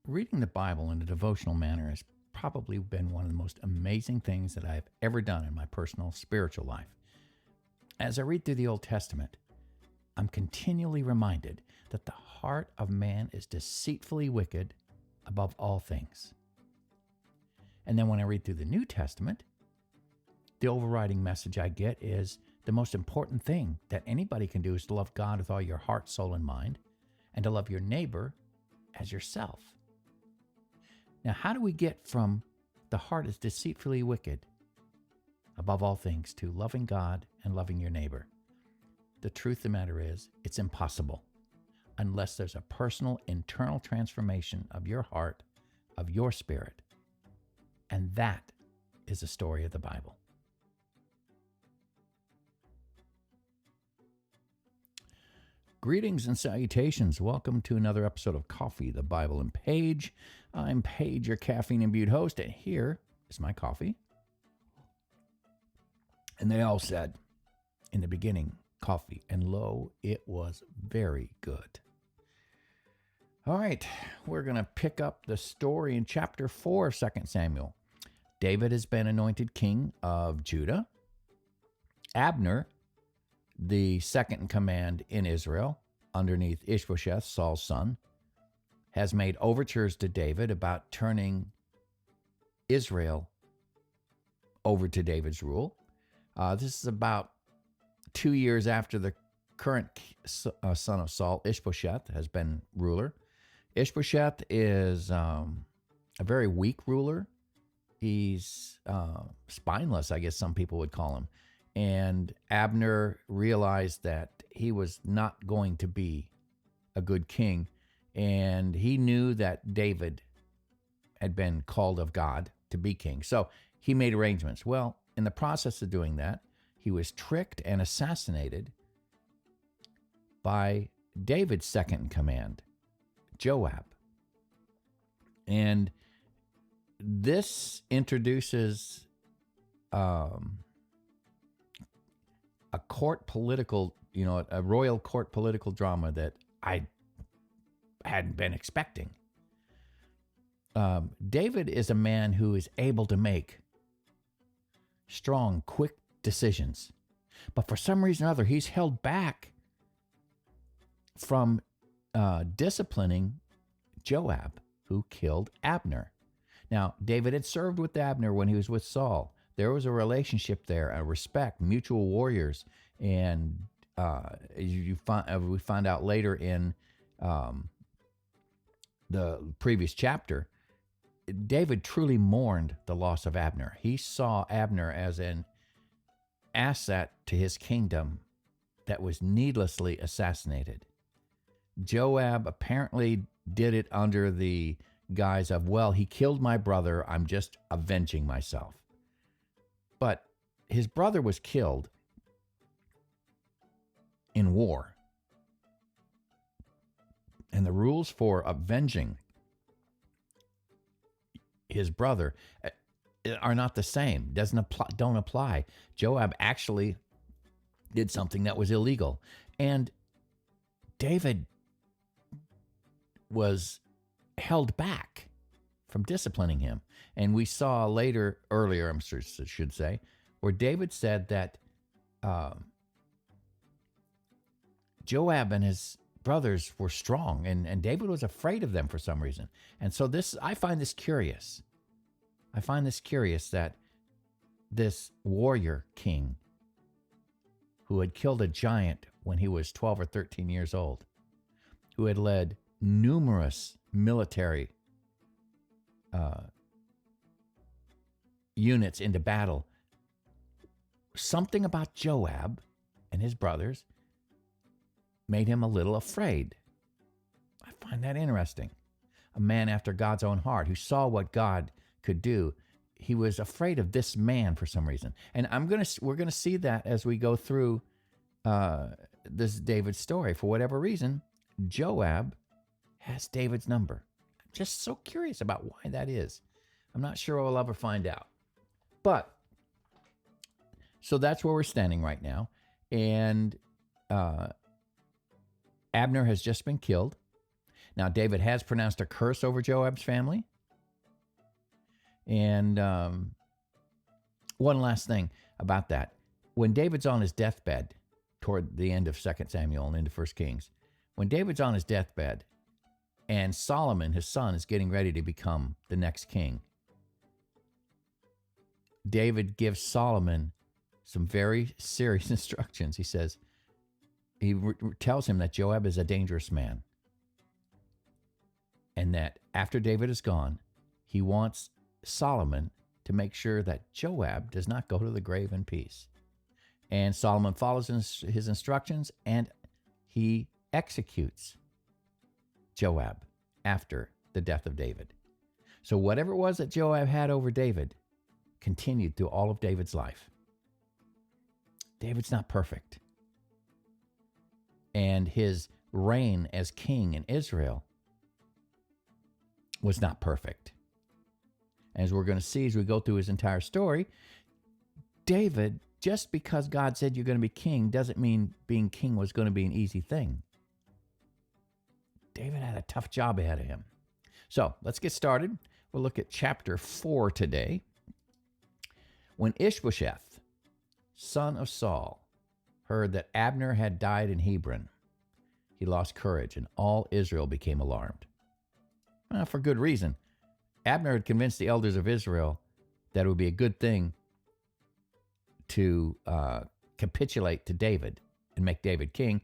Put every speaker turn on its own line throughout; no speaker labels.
Reading the Bible in a devotional manner has probably been one of the most amazing things that I've ever done in my personal spiritual life. As I read through the Old Testament, I'm continually reminded that the heart of man is deceitfully wicked above all things. And then when I read through the New Testament, the overriding message I get is the most important thing that anybody can do is to love God with all your heart, soul, and mind, and to love your neighbor as yourself. Now, how do we get from the heart is deceitfully wicked above all things to loving God and loving your neighbor? The truth of the matter is, it's impossible unless there's a personal internal transformation of your heart, of your spirit. And that is the story of the Bible. Greetings and salutations. Welcome to another episode of Coffee, the Bible, and Paige. I'm Paige, your caffeine-imbued host, and here is my coffee. And they all said, in the beginning, coffee, and lo, it was very good. All right, we're going to pick up the story in chapter 4 of 2 Samuel. David has been anointed king of Judah. Abner, the second in command in Israel, underneath Isbosheth, Saul's son, has made overtures to David about turning Israel over to David's rule. This is about 2 years after the current son of Saul, Isbosheth, has been ruler. Isbosheth is a very weak ruler. He's spineless, I guess some people would call him. And Abner realized that he was not going to be a good king. And he knew that David had been called of God to be king. So he made arrangements. Well, in the process of doing that, he was tricked and assassinated by David's second in command, Joab. And this introduces a court political, a royal court political drama that I hadn't been expecting. David is a man who is able to make strong, quick decisions. But for some reason or other, he's held back from disciplining Joab, who killed Abner. Now, David had served with Abner when he was with Saul. There was a relationship there, a respect, mutual warriors. And we find out later in the previous chapter, David truly mourned the loss of Abner. He saw Abner as an asset to his kingdom that was needlessly assassinated. Joab apparently did it under the guise of, well, he killed my brother, I'm just avenging myself. But his brother was killed in war. And the rules for avenging his brother are not the same. Don't apply. Joab actually did something that was illegal. And David was held back from disciplining him. And we saw earlier, I should say, where David said that Joab and his brothers were strong, and David was afraid of them for some reason. And so I find this curious. I find this curious that this warrior king who had killed a giant when he was 12 or 13 years old, who had led numerous military units into battle, something about Joab and his brothers made him a little afraid. I find that interesting. A man after God's own heart who saw what God could do. He was afraid of this man for some reason. And we're going to see that as we go through this David story. For whatever reason, Joab has David's number. I'm just so curious about why that is. I'm not sure we'll ever find out. But, so that's where we're standing right now. And Abner has just been killed. Now, David has pronounced a curse over Joab's family. And one last thing about that. When David's on his deathbed, toward the end of 2 Samuel and into 1 Kings, when David's on his deathbed and Solomon, his son, is getting ready to become the next king, David gives Solomon some very serious instructions. He says, he tells him that Joab is a dangerous man, and that after David is gone, he wants Solomon to make sure that Joab does not go to the grave in peace. And Solomon follows his instructions, and he executes Joab after the death of David. So whatever it was that Joab had over David continued through all of David's life. David's not perfect. And his reign as king in Israel was not perfect. As we're going to see as we go through his entire story, David, just because God said you're going to be king, doesn't mean being king was going to be an easy thing. David had a tough job ahead of him. So let's get started. We'll look at chapter 4 today. When Isbosheth, son of Saul, heard that Abner had died in Hebron, he lost courage, and all Israel became alarmed. Well, for good reason. Abner had convinced the elders of Israel that it would be a good thing to capitulate to David and make David king.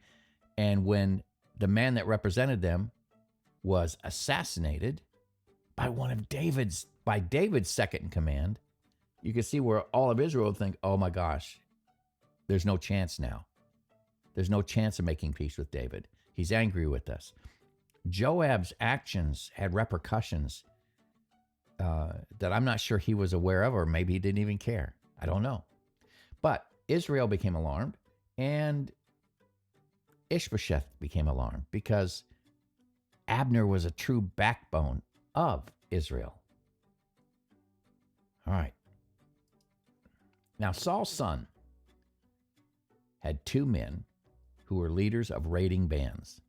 And when the man that represented them was assassinated by David's second in command, you can see where all of Israel would think, oh my gosh, there's no chance now. There's no chance of making peace with David. He's angry with us. Joab's actions had repercussions that I'm not sure he was aware of, or maybe he didn't even care. I don't know. But Israel became alarmed, and Isbosheth became alarmed because Abner was a true backbone of Israel. All right. Now, Saul's son had two men who were leaders of raiding bands.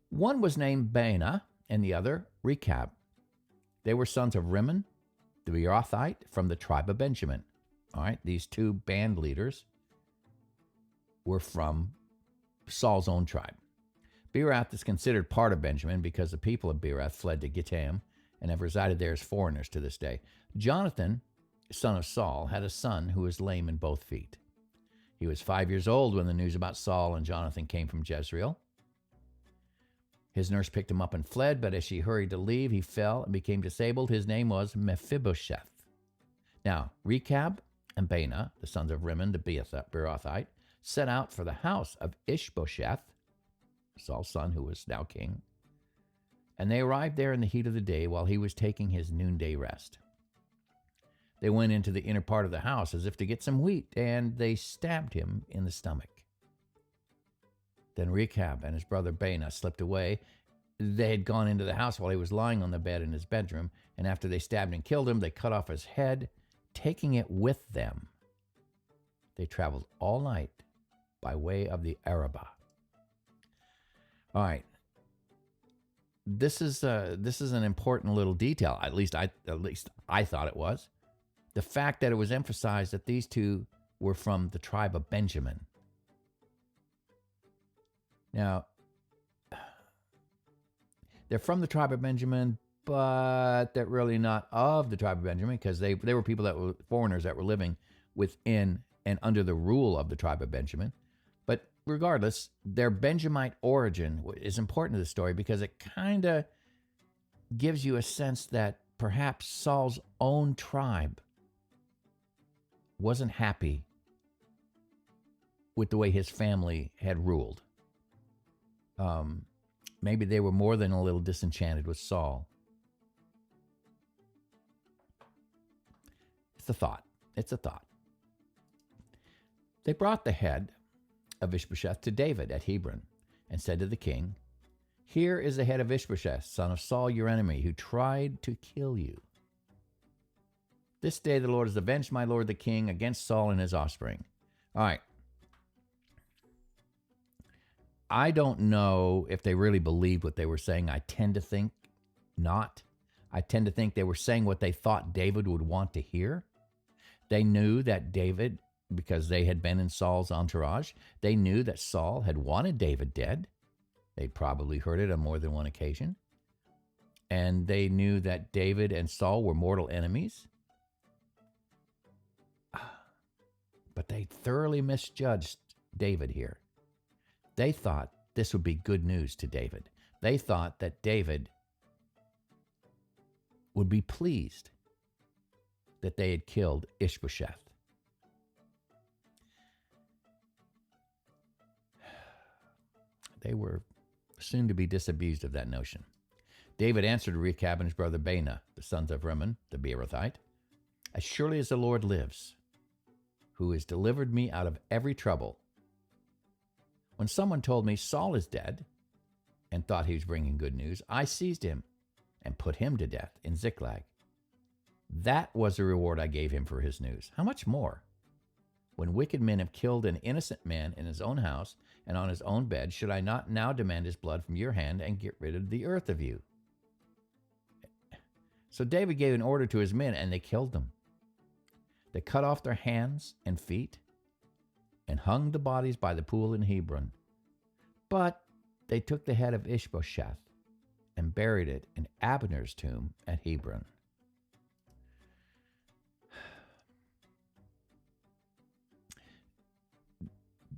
One was named Baanah, and the other Rechab. They were sons of Rimmon, the Beerothite, from the tribe of Benjamin. All right, these two band leaders were from Saul's own tribe. Beeroth is considered part of Benjamin because the people of Beeroth fled to Gittim and have resided there as foreigners to this day. Jonathan, son of Saul, had a son who was lame in both feet. He was 5 years old when the news about Saul and Jonathan came from Jezreel. His nurse picked him up and fled, but as she hurried to leave, he fell and became disabled. His name was Mephibosheth. Now, Rechab and Baanah, the sons of Rimmon, the Beerothite, set out for the house of Isbosheth, Saul's son, who was now king. And they arrived there in the heat of the day while he was taking his noonday rest. They went into the inner part of the house as if to get some wheat, and they stabbed him in the stomach. Then Rechab and his brother Baanah slipped away. They had gone into the house while he was lying on the bed in his bedroom, and after they stabbed and killed him, they cut off his head, taking it with them. They traveled all night by way of the Arabah. All right. This is an important little detail. At least I thought it was. The fact that it was emphasized that these two were from the tribe of Benjamin. Now, they're from the tribe of Benjamin, but they're really not of the tribe of Benjamin because they were people that were foreigners that were living within and under the rule of the tribe of Benjamin. But regardless, their Benjamite origin is important to the story because it kind of gives you a sense that perhaps Saul's own tribe wasn't happy with the way his family had ruled. Maybe they were more than a little disenchanted with Saul. It's a thought. They brought the head of Isbosheth to David at Hebron and said to the king, "Here is the head of Isbosheth, son of Saul, your enemy, who tried to kill you. This day the Lord has avenged my lord the king against Saul and his offspring." All right. I don't know if they really believed what they were saying. I tend to think not. I tend to think they were saying what they thought David would want to hear. They knew that David, because they had been in Saul's entourage, they knew that Saul had wanted David dead. They'd probably heard it on more than one occasion. And they knew that David and Saul were mortal enemies. But they thoroughly misjudged David here. They thought this would be good news to David. They thought that David would be pleased that they had killed Isbosheth. They were soon to be disabused of that notion. David answered Rechab and his brother Baanah, the sons of Rimmon, the Beerothite, "As surely as the Lord lives, who has delivered me out of every trouble, when someone told me Saul is dead and thought he was bringing good news, I seized him and put him to death in Ziklag. That was the reward I gave him for his news. How much more? When wicked men have killed an innocent man in his own house and on his own bed, should I not now demand his blood from your hand and get rid of the earth of you?" So David gave an order to his men, and they killed them. They cut off their hands and feet and hung the bodies by the pool in Hebron. But they took the head of Isbosheth and buried it in Abner's tomb at Hebron.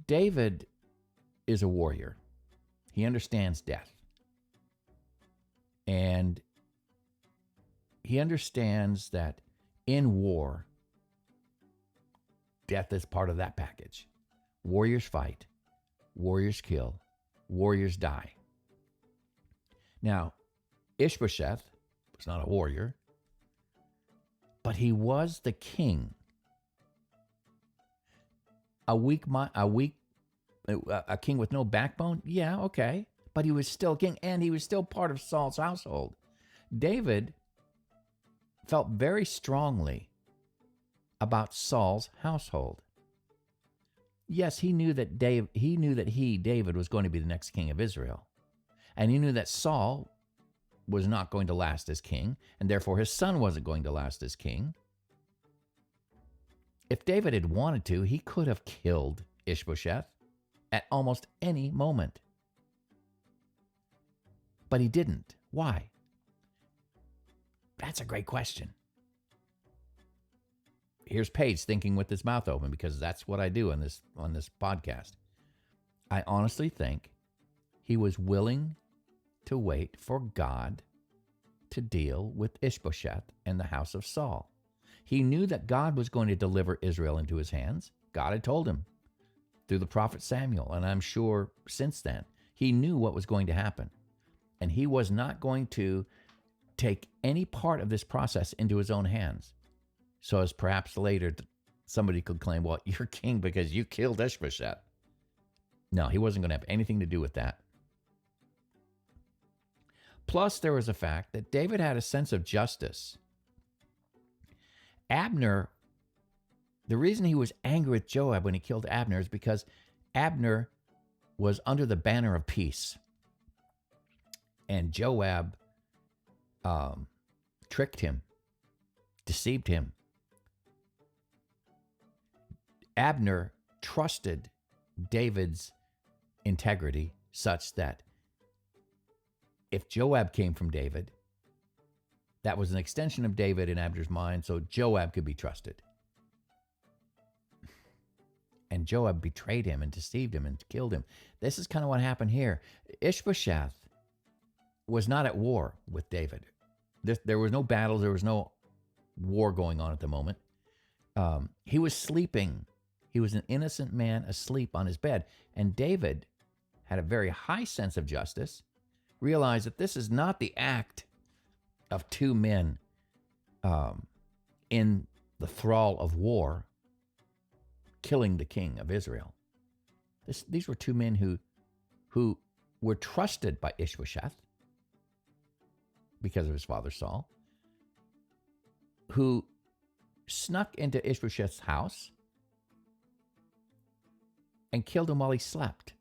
David is a warrior. He understands death. And he understands that in war, death is part of that package. Warriors fight, warriors kill, warriors die. Now, Isbosheth was not a warrior, but he was the king. A king with no backbone? Yeah, okay. But he was still king, and he was still part of Saul's household. David felt very strongly about Saul's household. Yes, he knew that David was going to be the next king of Israel. And he knew that Saul was not going to last as king, and therefore his son wasn't going to last as king. If David had wanted to, he could have killed Isbosheth at almost any moment. But he didn't. Why? That's a great question. Here's Paige thinking with his mouth open, because that's what I do on this podcast. I honestly think he was willing to wait for God to deal with Isbosheth and the house of Saul. He knew that God was going to deliver Israel into his hands. God had told him through the prophet Samuel, and I'm sure since then, he knew what was going to happen. And he was not going to take any part of this process into his own hands. So as perhaps later somebody could claim, well, you're king because you killed Isbosheth. No, he wasn't going to have anything to do with that. Plus, there was the fact that David had a sense of justice. Abner, the reason he was angry with Joab when he killed Abner is because Abner was under the banner of peace. And Joab tricked him, deceived him. Abner trusted David's integrity such that if Joab came from David, that was an extension of David in Abner's mind, so Joab could be trusted. And Joab betrayed him and deceived him and killed him. This is kind of what happened here. Isbosheth was not at war with David. There was no battles. There was no war going on at the moment. He was sleeping. He was an innocent man asleep on his bed. And David had a very high sense of justice, realized that this is not the act of two men in the thrall of war killing the king of Israel. These were two men who were trusted by Isbosheth because of his father Saul, who snuck into Ishbosheth's house and killed him while he slept.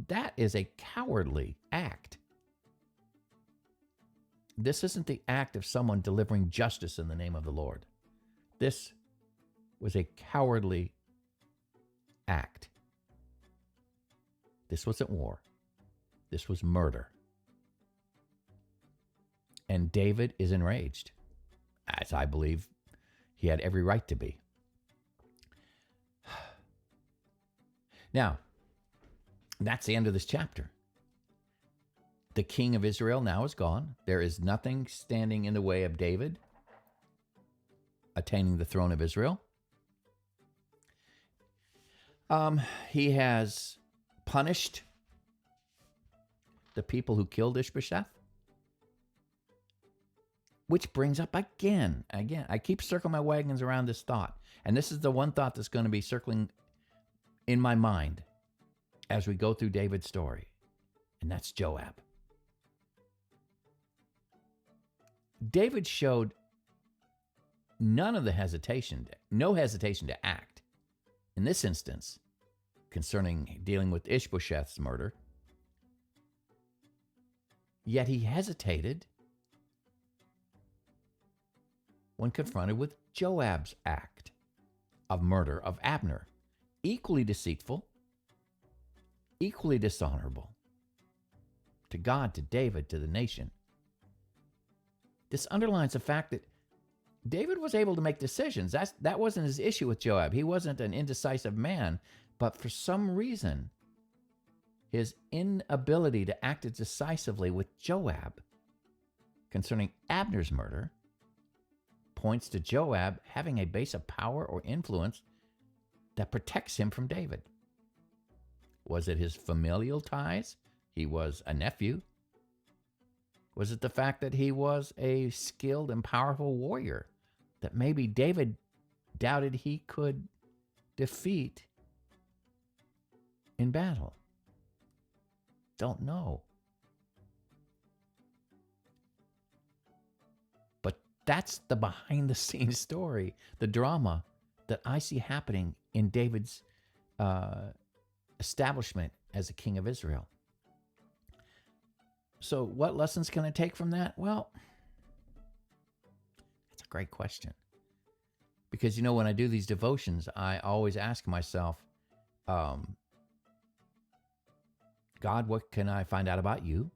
That is a cowardly act. This isn't the act of someone delivering justice in the name of the Lord. This was a cowardly act. This wasn't war. This was murder. And David is enraged, as I believe he had every right to be. Now, that's the end of this chapter. The king of Israel now is gone. There is nothing standing in the way of David attaining the throne of Israel. He has punished the people who killed Isbosheth. Which brings up again, I keep circling my wagons around this thought. And this is the one thought that's going to be circling in my mind as we go through David's story. And that's Joab. David showed no hesitation to act. In this instance, concerning dealing with Ishbosheth's murder. Yet he hesitated when confronted with Joab's act of murder of Abner, equally deceitful, equally dishonorable to God, to David, to the nation. This underlines the fact that David was able to make decisions. That wasn't his issue with Joab. He wasn't an indecisive man, but for some reason, his inability to act decisively with Joab concerning Abner's murder points to Joab having a base of power or influence that protects him from David. Was it his familial ties? He was a nephew. Was it the fact that he was a skilled and powerful warrior that maybe David doubted he could defeat in battle? Don't know. But that's the behind-the-scenes story, the drama that I see happening in David's establishment as a king of Israel. So what lessons can I take from that? Well, that's a great question. Because, when I do these devotions, I always ask myself, God, what can I find out about you?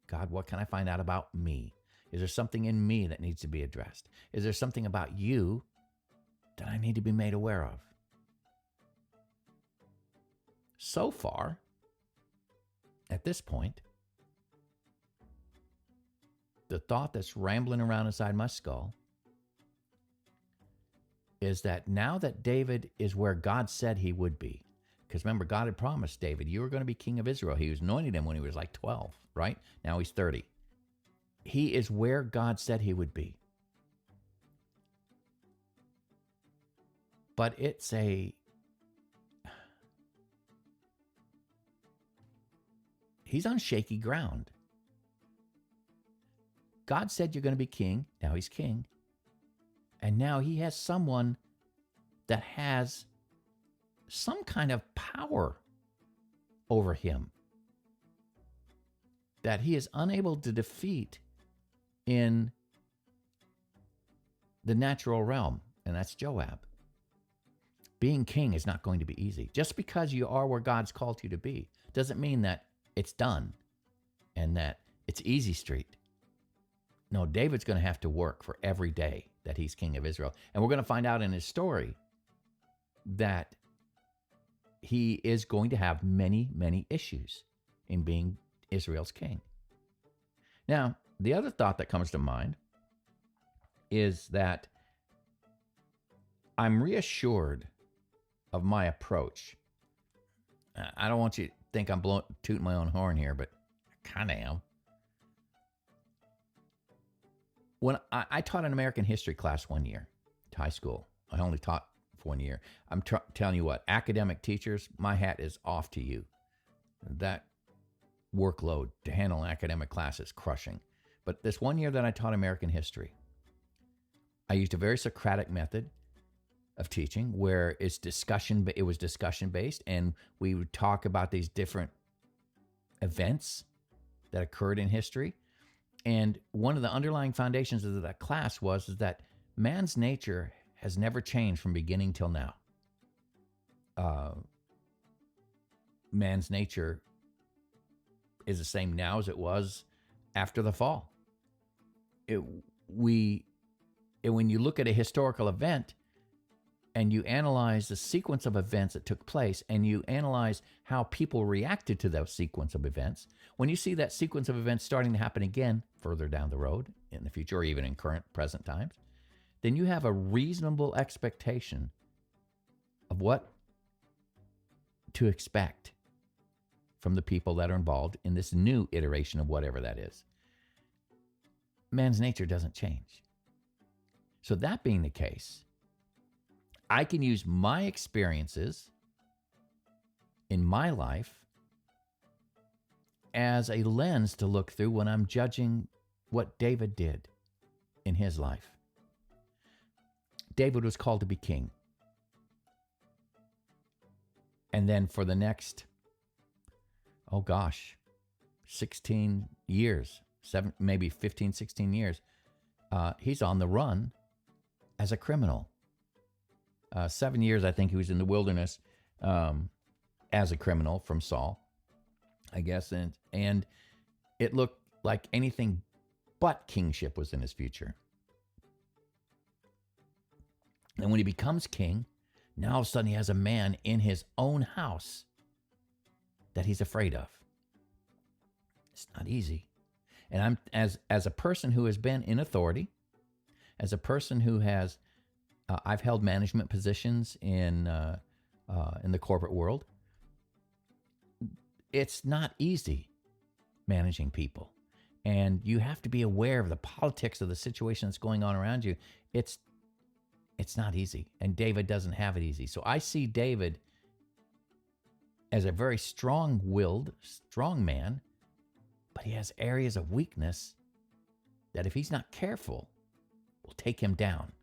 God, what can I find out about me? Is there something in me that needs to be addressed? Is there something about you that I need to be made aware of? So far, at this point, the thought that's rambling around inside my skull is that now that David is where God said he would be, because remember, God had promised David, you were going to be king of Israel. He was anointing him when he was like 12, right? Now he's 30. He is where God said he would be. But he's on shaky ground. God said you're going to be king. Now he's king. And now he has someone that has some kind of power over him that he is unable to defeat in the natural realm, and that's Joab. Being king is not going to be easy. Just because you are where God's called you to be doesn't mean that it's done and that it's easy street. No, David's going to have to work for every day that he's king of Israel. And we're going to find out in his story that he is going to have many, many issues in being Israel's king. Now, the other thought that comes to mind is that I'm reassured of my approach. I don't want you to think I'm tooting my own horn here, but I kind of am. When I taught an American history class one year to high school, I only taught for 1 year. I'm telling you what, academic teachers, my hat is off to you. That workload to handle an academic class is crushing. But this 1 year that I taught American history, I used a very Socratic method of teaching where it was discussion based, and we would talk about these different events that occurred in history. And one of the underlying foundations of that class was that man's nature has never changed from beginning till now. Man's nature is the same now as it was after the fall. When you look at a historical event and you analyze the sequence of events that took place and you analyze how people reacted to that sequence of events, when you see that sequence of events starting to happen again further down the road in the future or even in present times, then you have a reasonable expectation of what to expect from the people that are involved in this new iteration of whatever that is. Man's nature doesn't change. So that being the case, I can use my experiences in my life as a lens to look through when I'm judging what David did in his life. David was called to be king. And then for the next, 16 years, maybe 15, 16 years, he's on the run as a criminal. 7 years, I think he was in the wilderness as a criminal from Saul, I guess. And it looked like anything but kingship was in his future. And when he becomes king, now all of a sudden he has a man in his own house that he's afraid of. It's not easy. And I'm as a person who has been in authority, as a person who has, I've held management positions in the corporate world. It's not easy managing people, and you have to be aware of the politics of the situation that's going on around you. It's not easy, and David doesn't have it easy. So I see David as a very strong-willed, strong man, but he has areas of weakness that if he's not careful, will take him down.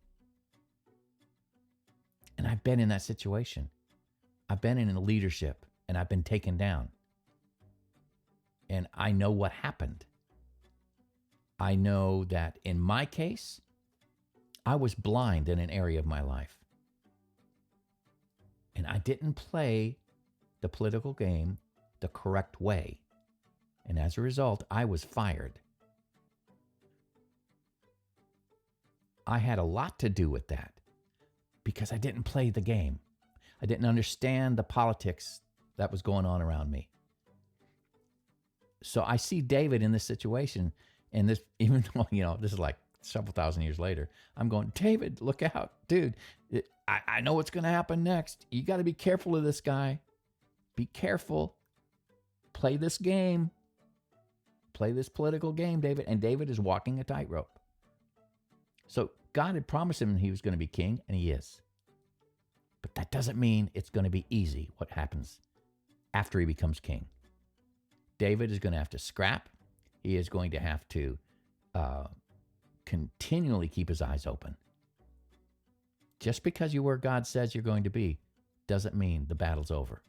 And I've been in that situation. I've been in leadership, and I've been taken down. And I know what happened. I know that in my case, I was blind in an area of my life. And I didn't play the political game the correct way. And as a result, I was fired. I had a lot to do with that because I didn't play the game. I didn't understand the politics that was going on around me. So I see David in this situation, and this, even though, this is like several thousand years later, I'm going, David, look out, dude. I know what's going to happen next. You got to be careful of this guy. Be careful. Play this game. Play this political game, David. And David is walking a tightrope. So God had promised him he was going to be king, and he is. But that doesn't mean it's going to be easy what happens after he becomes king. David is going to have to scrap. He is going to have to continually keep his eyes open. Just because you're where God says you're going to be doesn't mean the battle's over.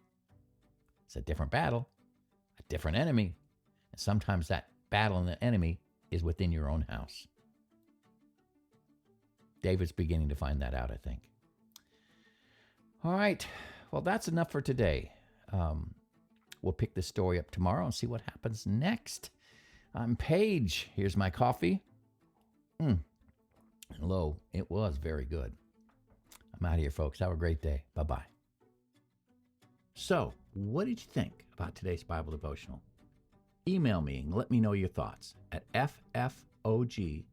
It's a different battle, a different enemy. And sometimes that battle and the enemy is within your own house. David's beginning to find that out, I think. All right. Well, that's enough for today. We'll pick this story up tomorrow and see what happens next. I'm Paige. Here's my coffee. Hello. It was very good. I'm out of here, folks. Have a great day. Bye-bye. So, what did you think about today's Bible devotional? Email me and let me know your thoughts at ffog@me.com.